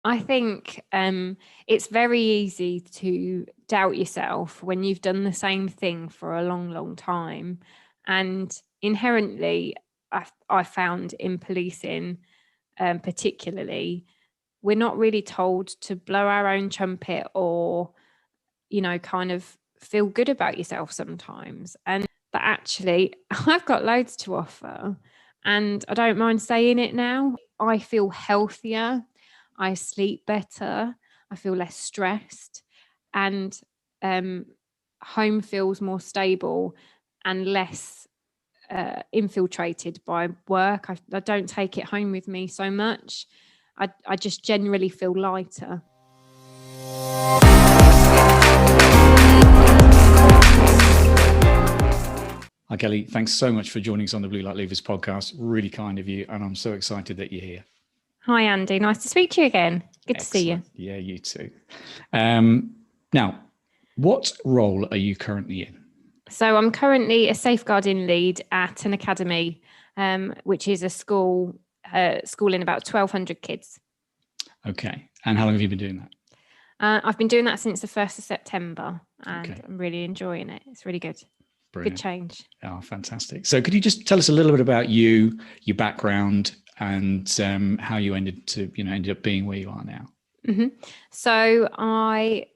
I think it's very easy to doubt yourself when you've done the same thing for a long, long time. And inherently, I found in policing, particularly, we're not really told to blow our own trumpet or, kind of feel good about yourself sometimes. And but actually, I've got loads to offer, and I don't mind saying it now. I feel healthier. I sleep better. I feel less stressed, and home feels more stable and less infiltrated by work. I don't take it home with me so much. I just generally feel lighter. Hi, Kelly. Thanks so much for joining us on the Blue Light Leavers podcast. Really kind of you, and I'm so excited that you're here. Hi, Andy. Nice to speak to you again. Good Excellent. to see you. Yeah, you too. Now, what role are you currently in? So I'm currently a safeguarding lead at an academy, which is a school schooling about 1,200 kids. Okay. And how long have you been doing that? I've been doing that since the 1st of September, and I'm really enjoying it. It's really good. Brilliant. Good change. Oh, fantastic. So could you just tell us a little bit about you, your background, and how you ended up being where you are now? Mm-hmm. So I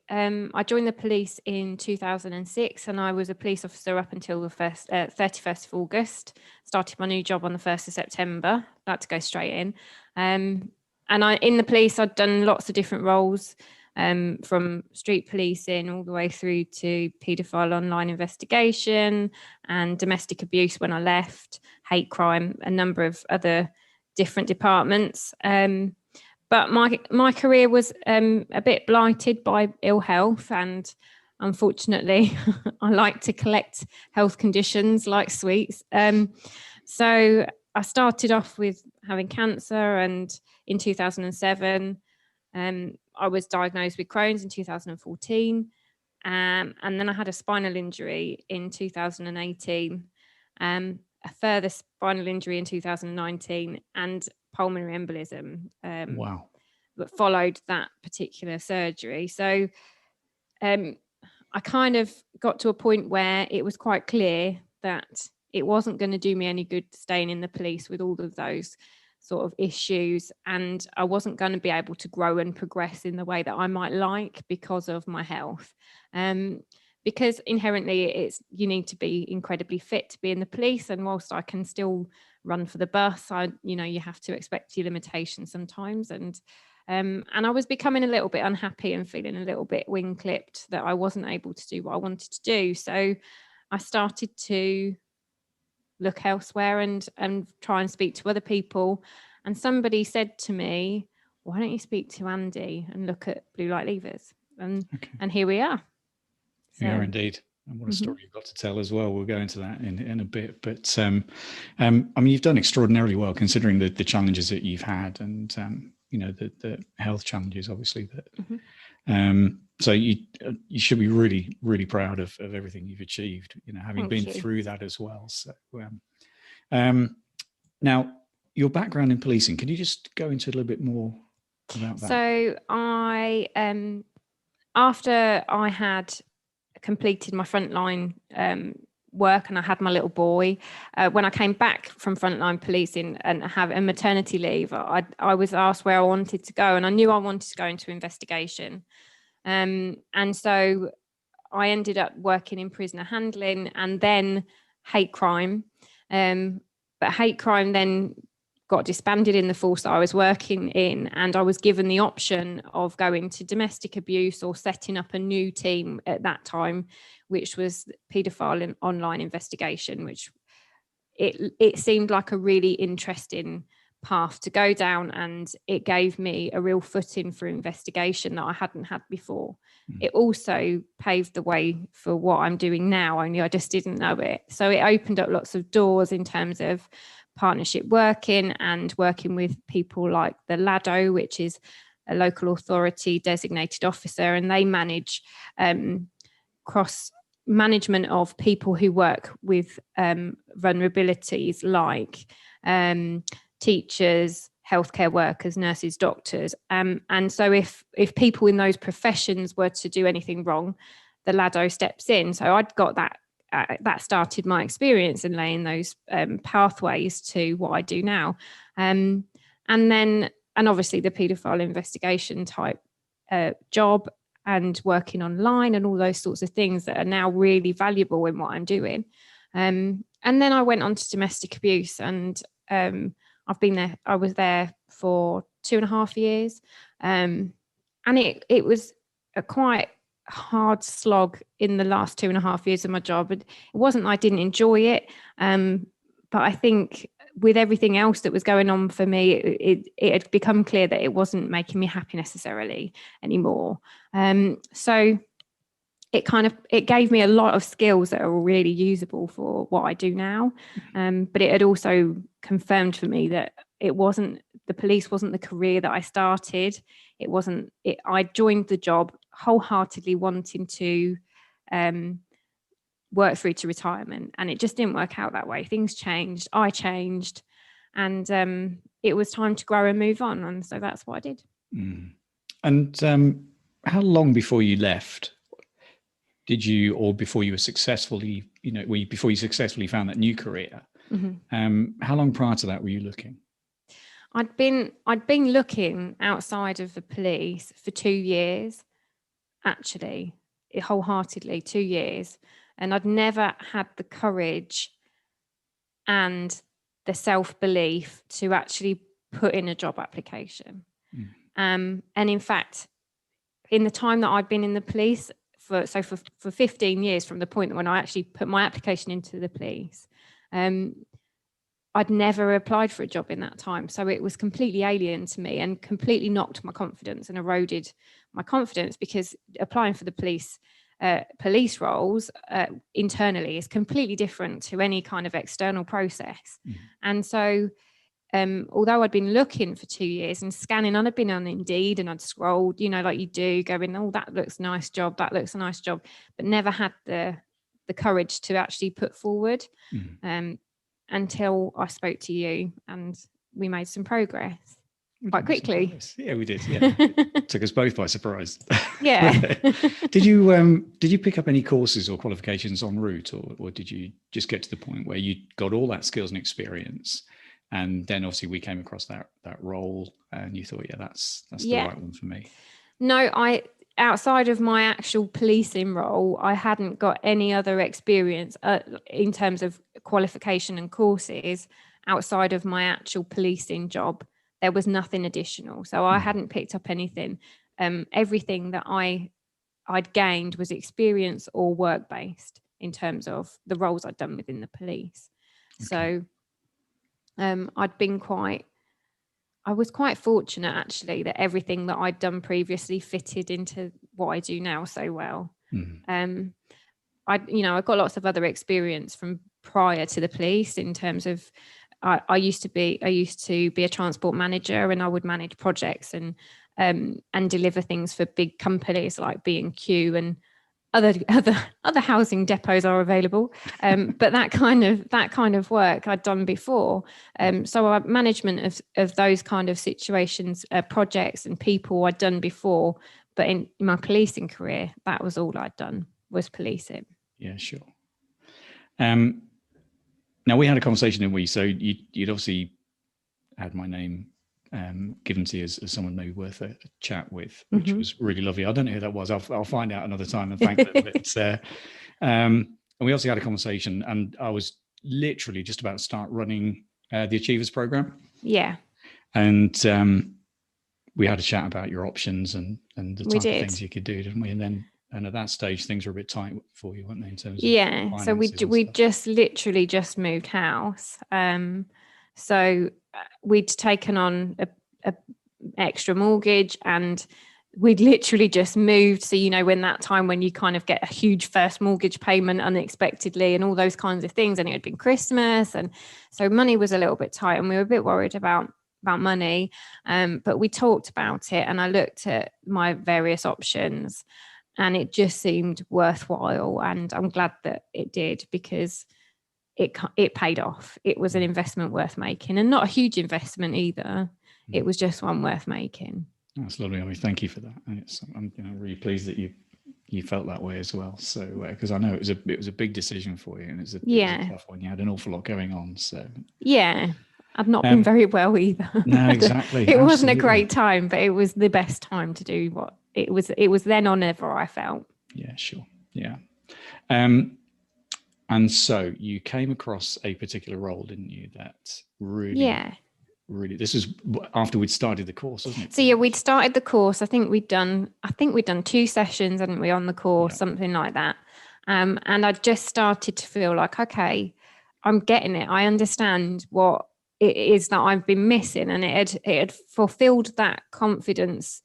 joined the police in 2006, and I was a police officer up until the 31st of August. Started my new job on the 1st of September. Like to go straight in. And in the police, I'd done lots of different roles, from street policing all the way through to paedophile online investigation and domestic abuse when I left, hate crime, a number of other different departments. But my career was a bit blighted by ill health, and unfortunately, I like to collect health conditions like sweets. So I started off with having cancer, and in 2007, I was diagnosed with Crohn's in 2014, and then I had a spinal injury in 2018, a further spinal injury in 2019, and pulmonary embolism. Wow. That followed that particular surgery. So I kind of got to a point where it was quite clear that it wasn't going to do me any good staying in the police with all of those sort of issues, and I wasn't going to be able to grow and progress in the way that I might like because of my health. Because inherently you need to be incredibly fit to be in the police, and whilst I can still run for the bus, you have to expect your limitations sometimes, and I was becoming a little bit unhappy and feeling a little bit wing clipped that I wasn't able to do what I wanted to do. So I started to look elsewhere and try and speak to other people. And somebody said to me, why don't you speak to Andy and look at Blue Light Leavers? And here we are. So, yeah, indeed. And what a story you've got to tell as well. We'll go into that in a bit. But I mean, you've done extraordinarily well considering the challenges that you've had, and the health challenges, obviously. That so you should be really, really proud of everything you've achieved. Having been through that as well. So now your background in policing, can you just go into a little bit more about that? So I after I had completed my frontline work and I had my little boy, when I came back from frontline policing and have a maternity leave, I was asked where I wanted to go, and I knew I wanted to go into investigation, and so I ended up working in prisoner handling and then hate crime, but hate crime then got disbanded in the force that I was working in, and I was given the option of going to domestic abuse or setting up a new team at that time, which was paedophile and online investigation, which it seemed like a really interesting path to go down, and it gave me a real footing for investigation that I hadn't had before. It also paved the way for what I'm doing now, only I just didn't know it. So it opened up lots of doors in terms of partnership working and working with people like the LADO, which is a local authority designated officer, and they manage cross management of people who work with vulnerabilities like teachers, healthcare workers, nurses, doctors. And so if people in those professions were to do anything wrong, the LADO steps in. So I'd got that. That started my experience in laying those pathways to what I do now. And obviously the paedophile investigation type job and working online and all those sorts of things that are now really valuable in what I'm doing. And then I went on to domestic abuse, and I was there for 2.5 years. And it was a quite hard slog in the last 2.5 years of my job. It wasn't I didn't enjoy it, but I think with everything else that was going on for me, it had become clear that it wasn't making me happy necessarily anymore. So it gave me a lot of skills that are really usable for what I do now. But it had also confirmed for me that the police wasn't the career that I started. I joined the job wholeheartedly wanting to work through to retirement, and it just didn't work out that way. Things changed, I changed, and it was time to grow and move on. And so that's what I did. And how long before you left did you, or before you were successfully, before you successfully found that new career, how long prior to that were you looking? I'd been looking outside of the police for 2 years, actually, wholeheartedly 2 years. And I'd never had the courage and the self-belief to actually put in a job application. And in fact, in the time that I'd been in the police, for 15 years from the point when I actually put my application into the police, I'd never applied for a job in that time. So it was completely alien to me and completely knocked my confidence and eroded my confidence, because applying for the police roles internally is completely different to any kind of external process. And so although I'd been looking for 2 years and scanning, and I'd been on Indeed and I'd scrolled, like you do, going, oh, that looks a nice job, that looks a nice job, but never had the courage to actually put forward until I spoke to you, and we made some progress quite quickly. Yeah, we did. Yeah, took us both by surprise. Yeah. Did you pick up any courses or qualifications en route, or did you just get to the point where you got all that skills and experience, and then obviously we came across that role and you thought, yeah, that's the right one for me? No, outside of my actual policing role, I hadn't got any other experience in terms of qualification and courses outside of my actual policing job. There was nothing additional. So I hadn't picked up anything. Everything that I'd gained was experience or work-based in terms of the roles I'd done within the police. Okay. So I was quite fortunate, actually, that everything that I'd done previously fitted into what I do now so well. I got lots of other experience from prior to the police in terms of I used to be a transport manager, and I would manage projects and deliver things for big companies like B&Q and other housing depots are available, but that kind of work I'd done before. So management of those kind of situations, projects and people I'd done before, but in my policing career, that was all I'd done, was policing. Yeah, sure. Now we had a conversation, didn't we? So you'd obviously had my name given to you as someone maybe worth a chat with, which was really lovely. I don't know who that was. I'll find out another time and thank them. But, and we also had a conversation, and I was literally just about to start running the Achievers program. Yeah. And we had a chat about your options and the type of things you could do, didn't we? And at that stage, things were a bit tight for you, weren't they, in terms of so we just literally just moved house. So we'd taken on a extra mortgage, and we'd literally just moved. So, when that time when you kind of get a huge first mortgage payment unexpectedly and all those kinds of things, and it had been Christmas. And so money was a little bit tight, and we were a bit worried about money. But we talked about it, and I looked at my various options, and it just seemed worthwhile. And I'm glad that it did, because it paid off. It was an investment worth making, and not a huge investment either. it was just one worth making. That's lovely. I mean, thank you for that. And I'm really pleased that you felt that way as well. So because I know it was a big decision for you, and it was a tough one. You had an awful lot going on. So I've not been very well either. No, exactly. It wasn't a great time, but it was the best time to do what it was. It was then or never, I felt. Yeah, sure. Yeah. And so you came across a particular role, didn't you? That really, this is after we'd started the course, wasn't it? So we'd started the course. I think we'd done 2 sessions, hadn't we, on the course, something like that. And I just started to feel like, okay, I'm getting it. I understand what it is that I've been missing, and it had fulfilled that confidence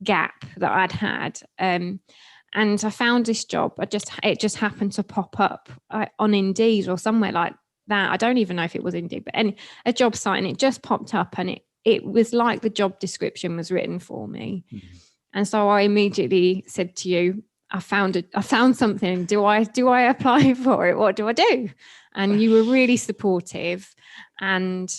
gap that I'd had. And I found this job. It just happened to pop up on Indeed or somewhere like that. I don't even know if it was Indeed, but a job site, and it just popped up, and it was like the job description was written for me. Mm-hmm. And so I immediately said to you, I found something. Do I apply for it? What do I do? And you were really supportive, and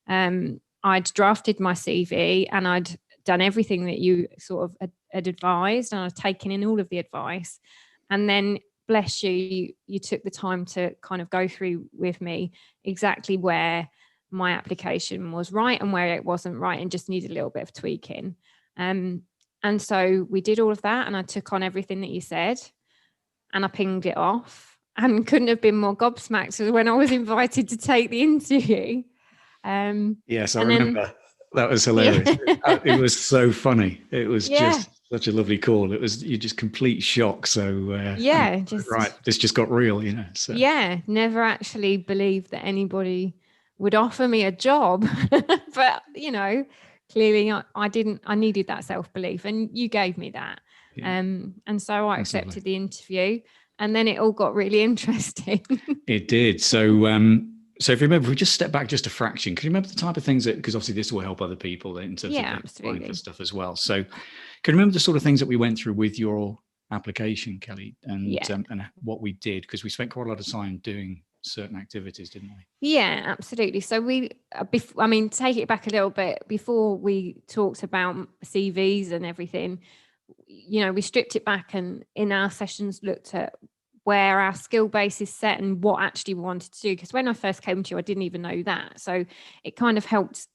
I'd drafted my CV, and I'd done everything that you sort of had advised, and I'd taken in all of the advice. And then, bless you, you took the time to kind of go through with me exactly where my application was right and where it wasn't right and just needed a little bit of tweaking. And so we did all of that, and I took on everything that you said, and I pinged it off, and couldn't have been more gobsmacked when I was invited to take the interview. Yes, I remember. That was hilarious. It was so funny. It was just such a lovely call. It was just complete shock. So this just got real, So. Never actually believed that anybody would offer me a job, but clearly I didn't. I needed that self-belief, and you gave me that. And so I accepted the interview, and then it all got really interesting. It did. So if you remember, if we just step back just a fraction, can you remember the type of things because obviously this will help other people in terms of applying for stuff as well. So can you remember the sort of things that we went through with your application, Kelly, and what we did? Because we spent quite a lot of time doing certain activities, didn't we? Yeah, absolutely. So take it back a little bit. Before we talked about CVs and everything, we stripped it back, and in our sessions looked at where our skill base is set and what actually we wanted to do. Because when I first came to you, I didn't even know that. So it kind of helped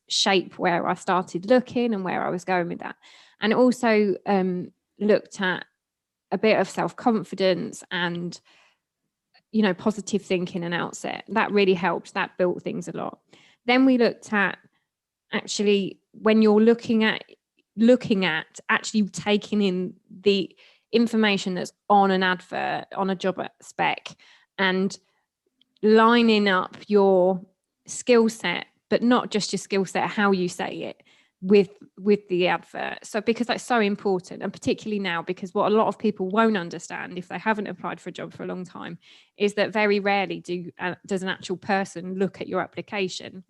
shape where I started looking and where I was going with that. And it also looked at a bit of self-confidence and, positive thinking and outset. That really helped. That built things a lot. Then we looked at actually when you're looking at actually taking in the information that's on an advert, on a job spec, and lining up your skill set, but not just your skill set, how you say it with the advert. So because that's so important, and particularly now, because what a lot of people won't understand if they haven't applied for a job for a long time is that very rarely does an actual person look at your application.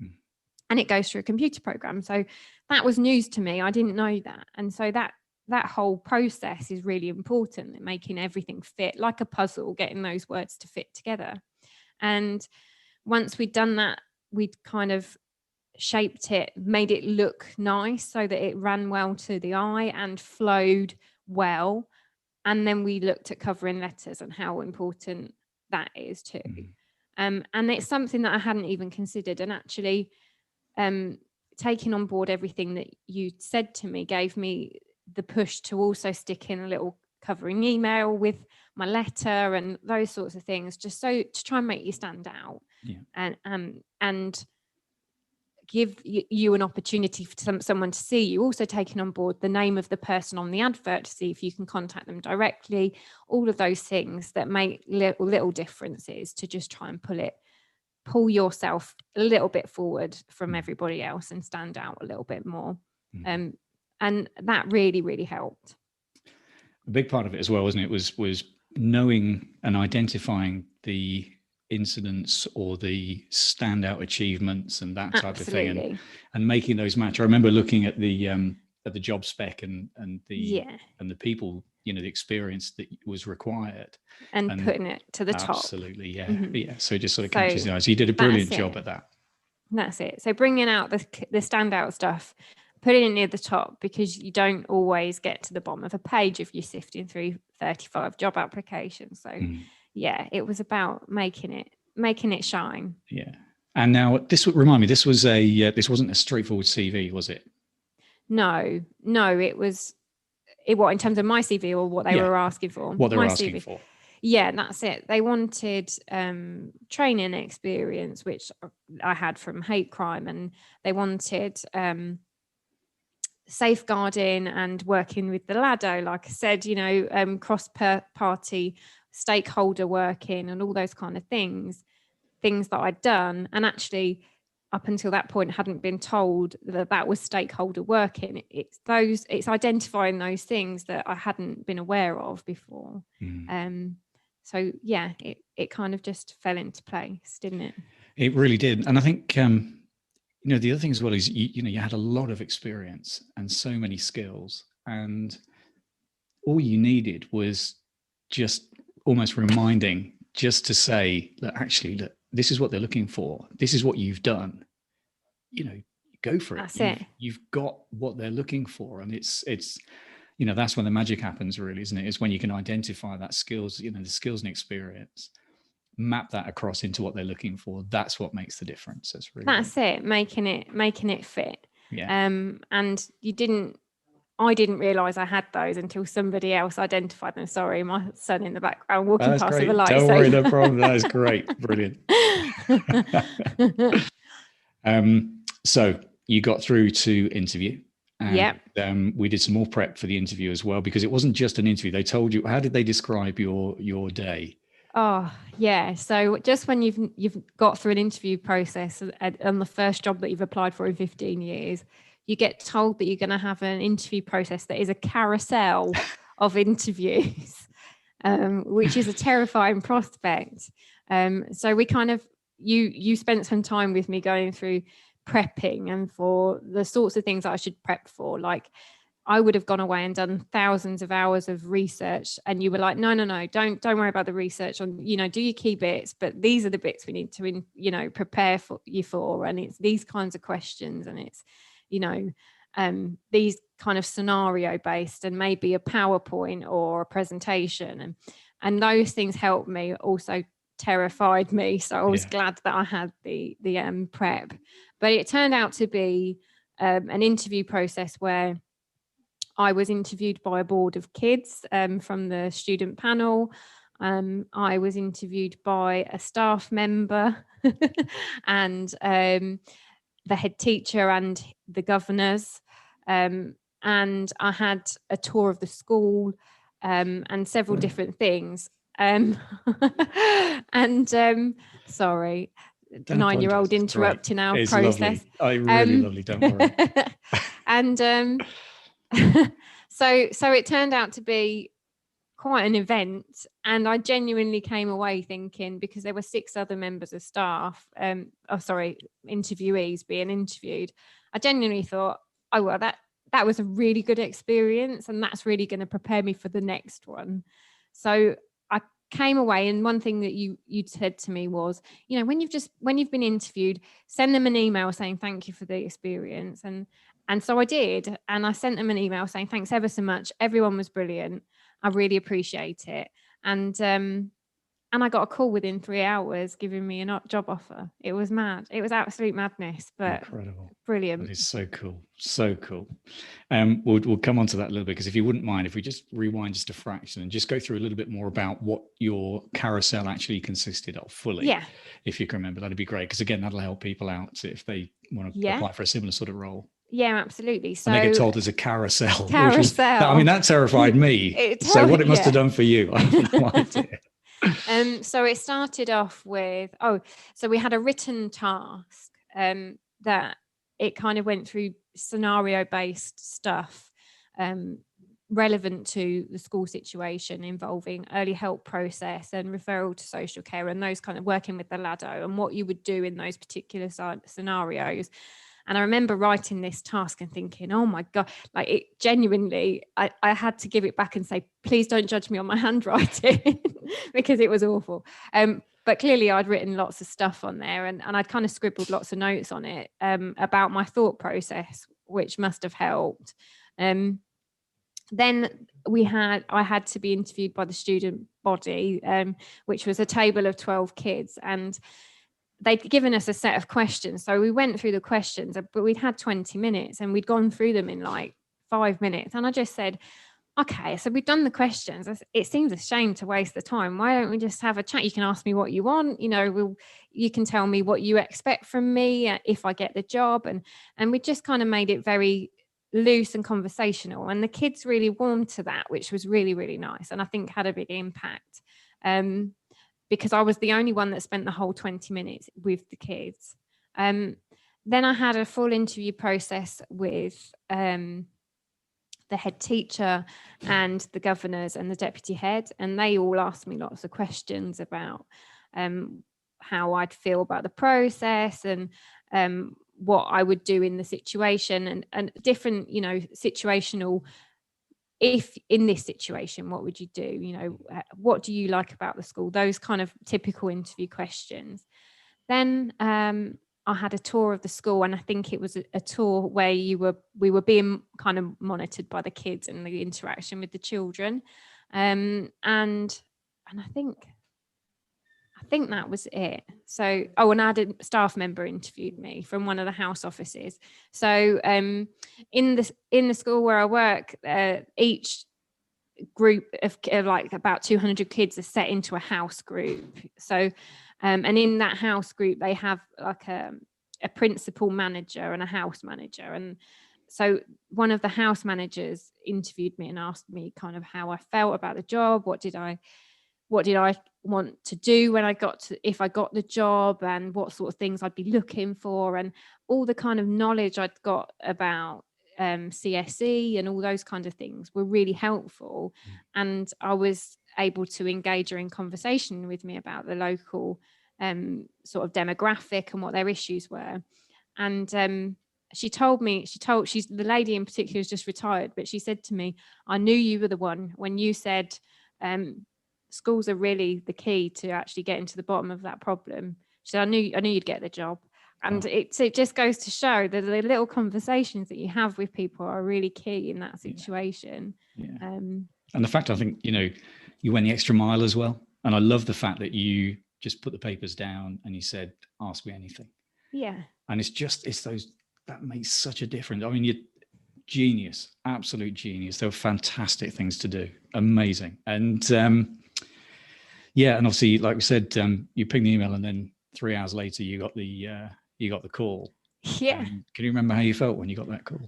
And it goes through a computer program. So that was news to me. I didn't know that. And so that whole process is really important, making everything fit like a puzzle, getting those words to fit together. And once we'd done that, we'd kind of shaped it, made it look nice so that it ran well to the eye and flowed well. And then we looked at covering letters and how important that is too. And it's something that I hadn't even considered. And actually taking on board everything that you said to me gave me the push to also stick in a little covering email with my letter and those sorts of things, just so to try and make you stand out and give you an opportunity for someone to see you. Also taking on board the name of the person on the advert to see if you can contact them directly, all of those things that make little differences to just try and pull yourself a little bit forward from everybody else and stand out a little bit more. And that really, really helped. A big part of it as well, wasn't it, was knowing and identifying the incidents or the standout achievements and that type of thing, and making those match. I remember looking at the job spec and the people, the experience that was required, and putting it to the top. Absolutely, yeah. So it just sort of catches the eye. So you did a brilliant job at that. That's it. So bringing out the standout stuff, putting it near the top, because you don't always get to the bottom of a page if you're sifting through 35 job applications. So yeah, it was about making it shine. Yeah. And now this would remind me, this wasn't a straightforward CV, was it? No, it was what, in terms of my CV or what they were asking for? What they were asking for. Yeah, that's it. They wanted training experience, which I had from hate crime, and they wanted safeguarding and working with the LADO, like I said, cross-party stakeholder working and all those kind of things that I'd done. And actually, up until that point, hadn't been told that was stakeholder working. It's identifying those things that I hadn't been aware of before. So yeah, it kind of just fell into place, didn't it? It really did. And I think the other thing as well is you had a lot of experience and so many skills, and all you needed was just almost reminding, just to say that actually, look, this is what they're looking for. This is what you've done. Go for it. That's it. You've got what they're looking for, and it's that's when the magic happens, really, isn't it? It's when you can identify that skills, the skills and experience, map that across into what they're looking for. That's what makes the difference. That's it. Making it fit. Yeah. And I didn't realize I had those until somebody else identified them. Sorry, my son in the background walking past with a light. Don't worry, no problem. That is great. Brilliant. So you got through to interview. And we did some more prep for the interview as well, because it wasn't just an interview. They told you, how did they describe your day? Oh, yeah. So just when you've got through an interview process and the first job that you've applied for in 15 years, you get told that you're going to have an interview process that is a carousel of interviews, which is a terrifying prospect. So we kind of, you spent some time with me going through prepping and for the sorts of things that I should prep for. Like, I would have gone away and done thousands of hours of research, and you were like, no, don't worry about the research on, do your key bits, but these are the bits we need to, prepare for you for. And it's these kinds of questions, and it's, these kind of scenario based, and maybe a PowerPoint or a presentation. And those things helped me, also terrified me. So I was glad that I had the prep, but it turned out to be an interview process where I was interviewed by a board of kids from the student panel. I was interviewed by a staff member and the head teacher and the governors. And I had a tour of the school and several different things. Sorry, Don't 9-year-old interrupting our it's process. Lovely. Really lovely, don't worry. And so it turned out to be quite an event, and I genuinely came away thinking, because there were 6 other members of staff, interviewees being interviewed, I genuinely thought, oh well, that was a really good experience, and that's really going to prepare me for the next one. So I came away, and one thing that you said to me was, when you've been interviewed, send them an email saying thank you for the experience. And so I did, and I sent them an email saying thanks ever so much. Everyone was brilliant. I really appreciate it. And I got a call within 3 hours giving me a job offer. It was mad. It was absolute madness, but incredible. Brilliant. That is so cool. So cool. We'll come on to that a little bit, because if you wouldn't mind, if we just rewind just a fraction and just go through a little bit more about what your carousel actually consisted of fully. Yeah. If you can remember, that'd be great. Because again, that'll help people out if they want to apply for a similar sort of role. Yeah, absolutely. So and they get told there's a carousel. Carousel. That terrified me. So what it must have done for you, I have no idea. So it started off with, so we had a written task that it kind of went through scenario-based stuff relevant to the school situation, involving early help process and referral to social care, and those kind of working with the LADO and what you would do in those particular scenarios. And I remember writing this task and thinking, oh my God, like it genuinely, I had to give it back and say, please don't judge me on my handwriting because it was awful. But but clearly I'd written lots of stuff on there, and I'd kind of scribbled lots of notes on it about my thought process, which must have helped. Then I had to be interviewed by the student body, which was a table of 12 kids, and they'd given us a set of questions. So we went through the questions, but we'd had 20 minutes and we'd gone through them in like 5 minutes. And I just said, okay, so we've done the questions. It seems a shame to waste the time. Why don't we just have a chat? You can ask me what you want. You can tell me what you expect from me if I get the job. And we just kind of made it very loose and conversational. And the kids really warmed to that, which was really, really nice. And I think had a big impact because I was the only one that spent the whole 20 minutes with the kids. Then I had a full interview process with the head teacher and the governors and the deputy head, and they all asked me lots of questions about how I'd feel about the process and what I would do in the situation and different, situational. If in this situation, what would you do? What do you like about the school? Those kind of typical interview questions. Then I had a tour of the school, and I think it was a tour where we were being kind of monitored by the kids and the interaction with the children, and I think that was it. So, and I had a staff member interviewed me from one of the house offices. So, in the school where I work, each group of like about 200 kids are set into a house group. So, and in that house group, they have like a principal manager and a house manager. And so one of the house managers interviewed me and asked me kind of how I felt about the job. What did I want to do if I got the job, and what sort of things I'd be looking for, and all the kind of knowledge I'd got about CSE and all those kind of things were really helpful. And I was able to engage her in conversation with me about the local sort of demographic and what their issues were. And she's the lady in particular who's just retired, but she said to me, I knew you were the one when you said schools are really the key to actually getting to the bottom of that problem. She said, I knew you'd get the job. And it just goes to show that the little conversations that you have with people are really key in that situation. Yeah. And the fact, I think, you went the extra mile as well. And I love the fact that you just put the papers down and you said, ask me anything. Yeah. And that makes such a difference. I mean, you're genius, absolute genius. They were fantastic things to do. Amazing. And and obviously, like we said, you pinged the email and then 3 hours later you got the call. Yeah. Can you remember how you felt when you got that call?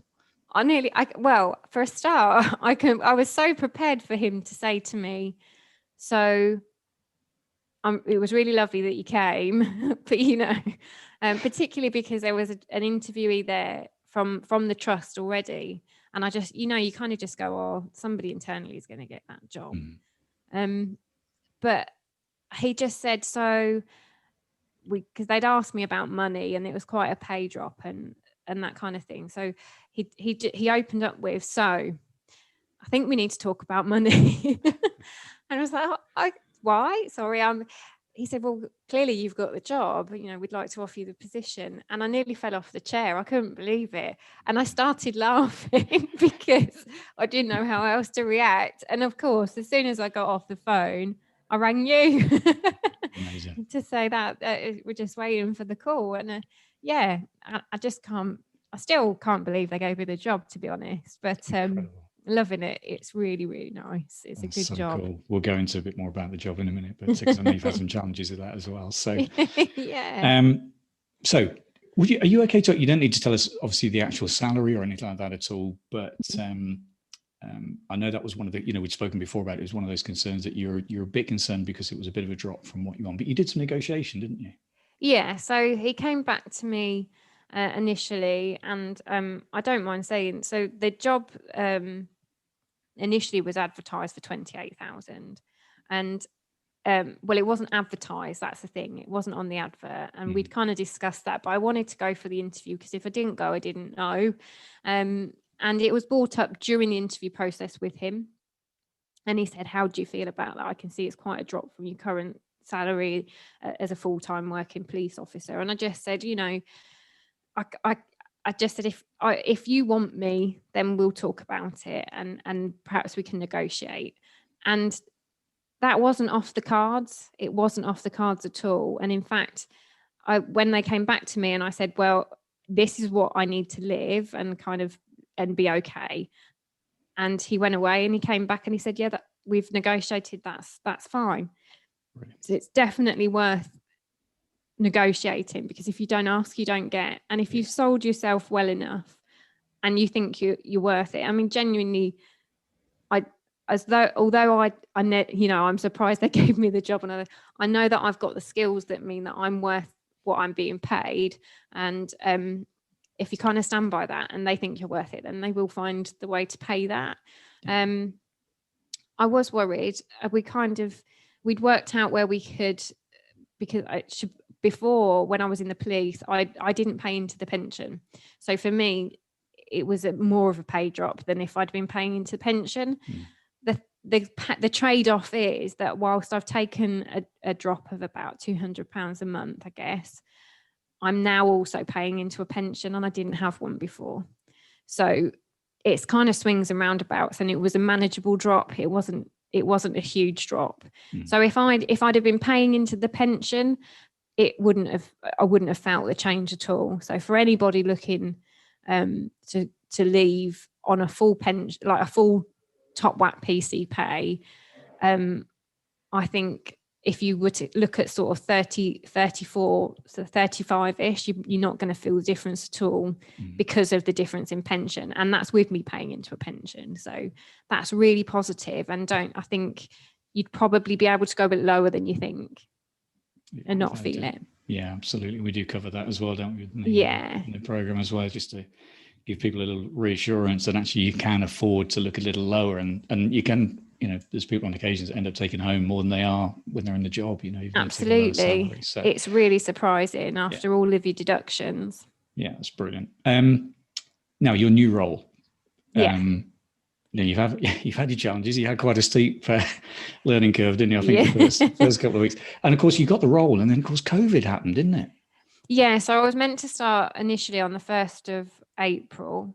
For a start, I was so prepared for him to say to me, so it was really lovely that you came, but particularly because there was an interviewee there from the trust already, and I just, you kind of just go, oh, somebody internally is going to get that job. But he just said, so because they'd asked me about money, and it was quite a pay drop and that kind of thing. So he opened up with, so I think we need to talk about money. And I was like, why? Sorry. He said, well, clearly you've got the job. We'd like to offer you the position. And I nearly fell off the chair. I couldn't believe it. And I started laughing because I didn't know how else to react. And of course, as soon as I got off the phone, I rang you to say that we're just waiting for the call. And I still can't believe they gave me the job, to be honest. But loving it. It's really, really nice. It's a good job. Cool. We'll go into a bit more about the job in a minute, but because I know you've had some challenges with that as well. So yeah. So are you okay to, you don't need to tell us obviously the actual salary or anything like that at all, but I know that was one of the, we'd spoken before about it. It was one of those concerns that you're a bit concerned because it was a bit of a drop from what you want, but you did some negotiation, didn't you? Yeah. So he came back to me initially, and I don't mind saying, so the job initially was advertised for 28,000, and it wasn't advertised. That's the thing. It wasn't on the advert, and we'd kind of discussed that. But I wanted to go for the interview because if I didn't go, I didn't know. And it was brought up during the interview process with him, and he said, "How do you feel about that? I can see it's quite a drop from your current salary as a full-time working police officer. And I just said, you know, I just said, if you want me, then we'll talk about it, and perhaps we can negotiate. And that wasn't off the cards. It wasn't off the cards at all. And in fact, when they came back to me and I said, well, this is what I need to live and be okay. And he went away and he came back and he said, yeah, that we've negotiated. That's fine. Brilliant. So it's definitely worth negotiating, because if you don't ask, you don't get. And if you've sold yourself well enough and you think you're worth it, I mean, genuinely, although I'm surprised they gave me the job, and I know that I've got the skills that mean that I'm worth what I'm being paid. And if you kind of stand by that and they think you're worth it, then they will find the way to pay that. I was worried. We'd worked out where we could, because before, when I was in the police, I didn't pay into the pension. So for me, it was more of a pay drop than if I'd been paying into the pension. The trade-off is that whilst I've taken a drop of about £200 a month, I guess, I'm now also paying into a pension, and I didn't have one before. So it's kind of swings and roundabouts, and it was a manageable drop. It wasn't a huge drop. So if I'd have been paying into the pension, I wouldn't have felt the change at all. So for anybody looking to leave on a full pension, like a full top whack PC pay, I think if you were to look at sort of 30, 34, so 35-ish, you're not going to feel the difference at all because of the difference in pension. And that's with me paying into a pension. So that's really positive. And I think you'd probably be able to go a bit lower than you think and not feel it. Yeah, absolutely. We do cover that as well, don't we? In the program as well, just to give people a little reassurance that actually you can afford to look a little lower, and you can, there's people on occasions that end up taking home more than they are when they're in the job, even absolutely. So it's really surprising after all of your deductions. Yeah, that's brilliant. Now your new role. You've had your challenges. You had quite a steep learning curve, didn't you? I think the first couple of weeks. And of course you got the role, and then of course COVID happened, didn't it? Yeah, so I was meant to start initially on the 1st of April,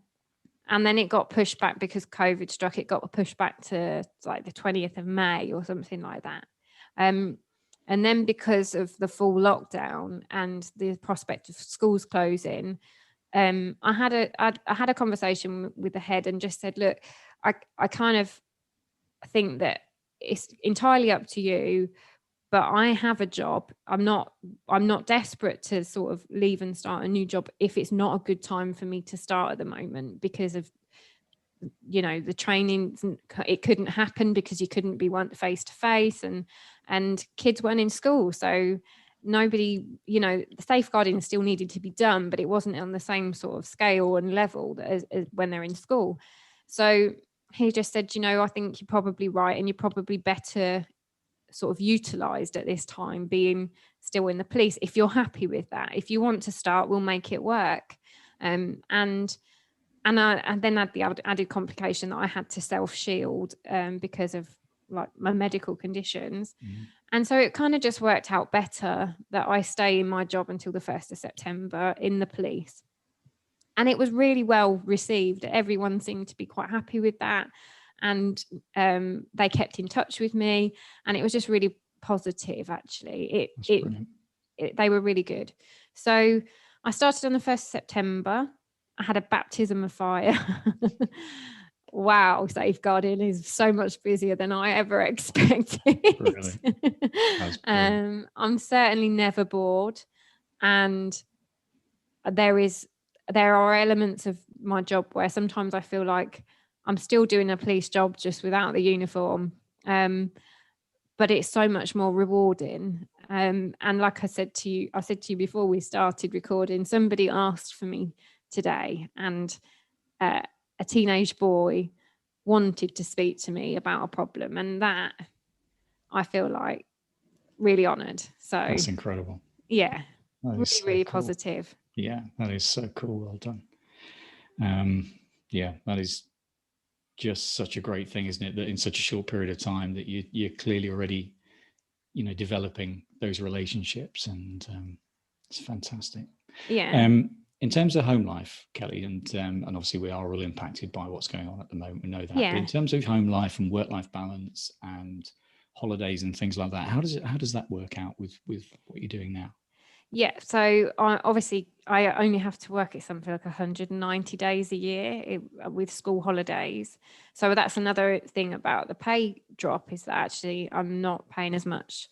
and then it got pushed back because COVID struck. It got pushed back to like the 20th of May or something like that. And then because of the full lockdown and the prospect of schools closing, I had a conversation with the head and just said, look, I kind of think that it's entirely up to you, but I have a job. I'm not desperate to sort of leave and start a new job if it's not a good time for me to start at the moment, because of, the training. It couldn't happen because you couldn't be face to face, and kids weren't in school. So nobody, the safeguarding still needed to be done, but it wasn't on the same sort of scale and level as when they're in school. So he just said, I think you're probably right, and you're probably better sort of utilized at this time being still in the police. If you're happy with that, if you want to start, we'll make it work. And then had the added complication that I had to self-shield because of like my medical conditions. And so it kind of just worked out better that I stay in my job until the 1st of September in the police. And it was really well received. Everyone seemed to be quite happy with that. And they kept in touch with me, and it was just really positive, actually. They were really good. So I started on the 1st of September. I had a baptism of fire. Wow, safeguarding is so much busier than I ever expected. Really? I'm certainly never bored. And there are elements of my job where sometimes I feel like I'm still doing a police job just without the uniform. But it's so much more rewarding. And like I said to you before we started recording, somebody asked for me today, and a teenage boy wanted to speak to me about a problem, and that I feel like really honoured. So that's incredible. Yeah, really, so really cool. Positive. Yeah, that is so cool. Well done. That is just such a great thing, isn't it? That in such a short period of time that you're clearly already developing those relationships, and it's fantastic. Yeah. In terms of home life, Kelly, and obviously we are all impacted by what's going on at the moment, we know that. Yeah. But in terms of home life and work-life balance and holidays and things like that, how does that work out with what you're doing now? Yeah, so I only have to work at something like 190 days a year with school holidays. So that's another thing about the pay drop, is that actually I'm not paying as much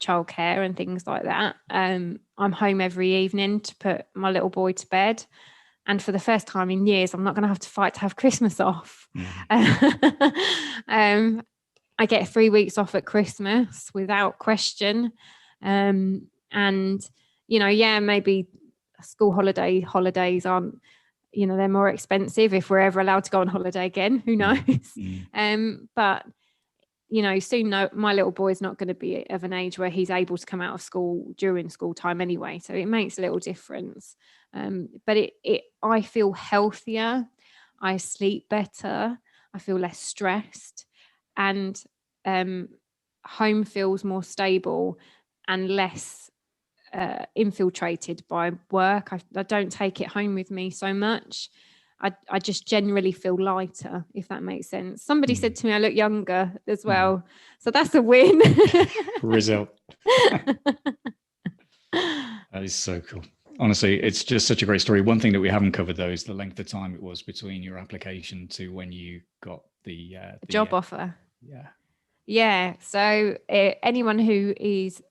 childcare and things like that. I'm home every evening to put my little boy to bed. And for the first time in years, I'm not going to have to fight to have Christmas off. I get 3 weeks off at Christmas without question. And maybe school holidays aren't, they're more expensive if we're ever allowed to go on holiday again, who knows. But soon my little boy is not going to be of an age where he's able to come out of school during school time anyway, so it makes a little difference. But I feel healthier, I sleep better, I feel less stressed, and home feels more stable and less infiltrated by work. I don't take it home with me so much. I just generally feel lighter, if that makes sense. Somebody said to me I look younger as well, so that's a win. Result. That is so cool. Honestly, it's just such a great story. One thing that we haven't covered, though, is the length of time it was between your application to when you got the job offer. Yeah. So anyone who is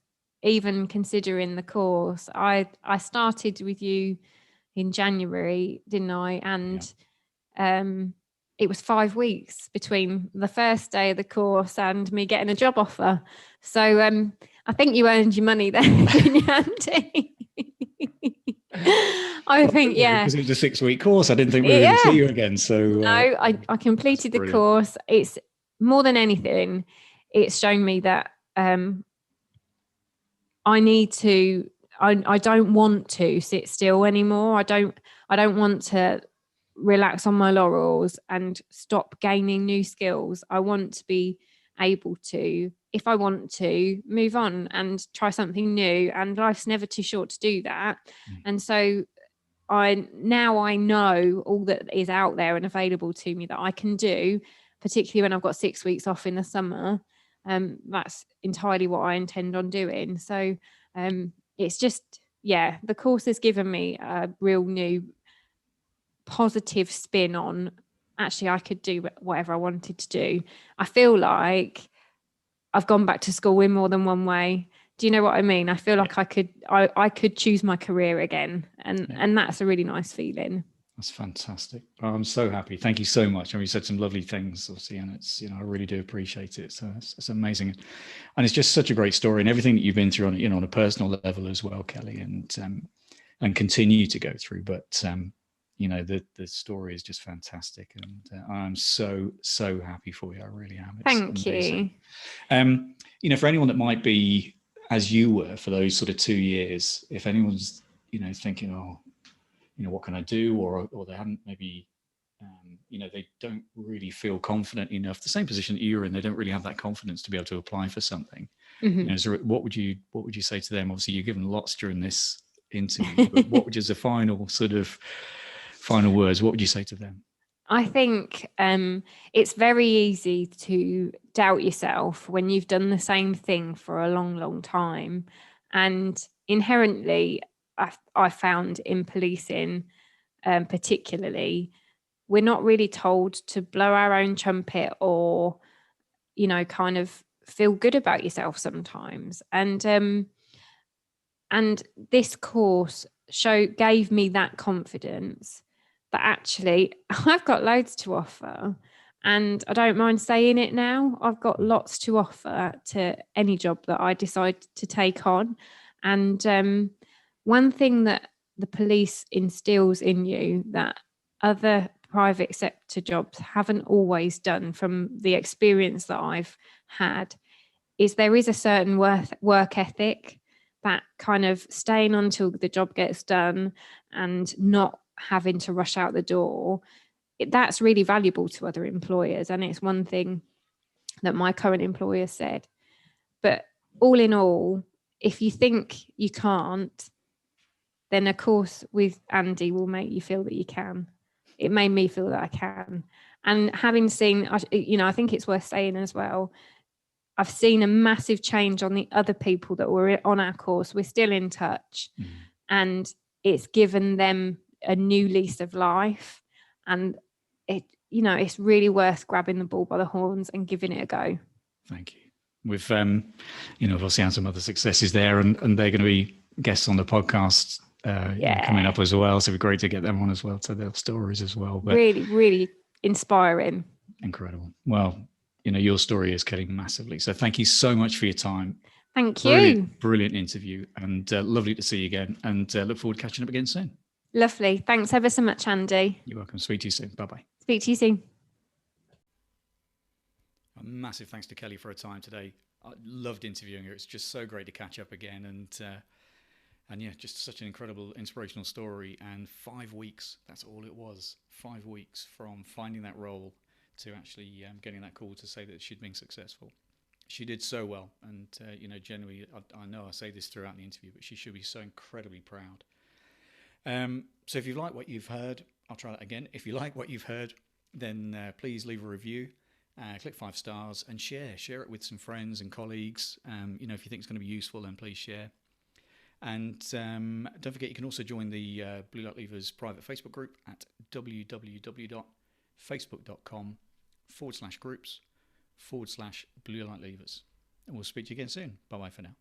even considering the course, I started with you in January, didn't I? And it was 5 weeks between the first day of the course and me getting a job offer. So I think you earned your money there, didn't you, Andy? I think, because it was a 6-week course. I didn't think we were going to see you again. So no, I completed the course. It's more than anything, it's shown me that I need to. I don't want to sit still anymore. I don't want to relax on my laurels and stop gaining new skills. I want to be able to, if I want to, move on and try something new. And life's never too short to do that. And so I know all that is out there and available to me that I can do, particularly when I've got 6 weeks off in the summer. That's entirely what I intend on doing. So it's just, the course has given me a real new positive spin on, actually I could do whatever I wanted to do. I feel like I've gone back to school in more than one way. Do you know what I mean? I feel like I could choose my career again, and that's a really nice feeling. That's fantastic. I'm so happy. Thank you so much. I mean, you said some lovely things, obviously, and it's, I really do appreciate it. So it's amazing. And it's just such a great story, and everything that you've been through on, on a personal level as well, Kelly, and continue to go through. But, the story is just fantastic. And I'm so happy for you. I really am. It's Thank amazing. you. For anyone that might be, as you were for those sort of 2 years, if anyone's, thinking, what can I do? Or they haven't maybe, they don't really feel confident enough. The same position that you're in, they don't really have that confidence to be able to apply for something. So what would you say to them? Obviously, you've given lots during this interview, but what would you, as a final words, what would you say to them? I think it's very easy to doubt yourself when you've done the same thing for a long, long time. And inherently, I found in policing, particularly, we're not really told to blow our own trumpet or, kind of feel good about yourself sometimes. And this course gave me that confidence that actually I've got loads to offer, and I don't mind saying it now. I've got lots to offer to any job that I decide to take on. And one thing that the police instills in you that other private sector jobs haven't always done, from the experience that I've had, is there is a certain work ethic, that kind of staying until the job gets done and not having to rush out the door. That's really valuable to other employers, and it's one thing that my current employer said. But all in all, if you think you can't, then a course with Andy will make you feel that you can. It made me feel that I can. And having seen, I think it's worth saying as well, I've seen a massive change on the other people that were on our course. We're still in touch, and it's given them a new lease of life. And it's really worth grabbing the bull by the horns and giving it a go. Thank you. We've, obviously had some other successes there, and they're going to be guests on the podcast coming up as well. So it'd be great to get them on as well, to their stories as well. But really, really inspiring. Incredible. Well, your story is killing massively. So thank you so much for your time. Thank you. Brilliant interview, and lovely to see you again, and look forward to catching up again soon. Lovely. Thanks ever so much, Andy. You're welcome. Speak to you soon. Bye-bye. Speak to you soon. A massive thanks to Kelly for her time today. I loved interviewing her. It's just so great to catch up again, and yeah, just such an incredible, inspirational story. And 5 weeks, that's all it was. 5 weeks from finding that role to actually getting that call to say that she'd been successful. She did so well, and generally, I know I say this throughout the interview, but she should be so incredibly proud. So if you like what you've heard, I'll try that again. If you like what you've heard, then please leave a review, click 5 stars, and share it with some friends and colleagues. If you think it's going to be useful, then please share. And don't forget, you can also join the Blue Light Leavers private Facebook group at www.facebook.com/groups/Blue Light Leavers. And we'll speak to you again soon. Bye-bye for now.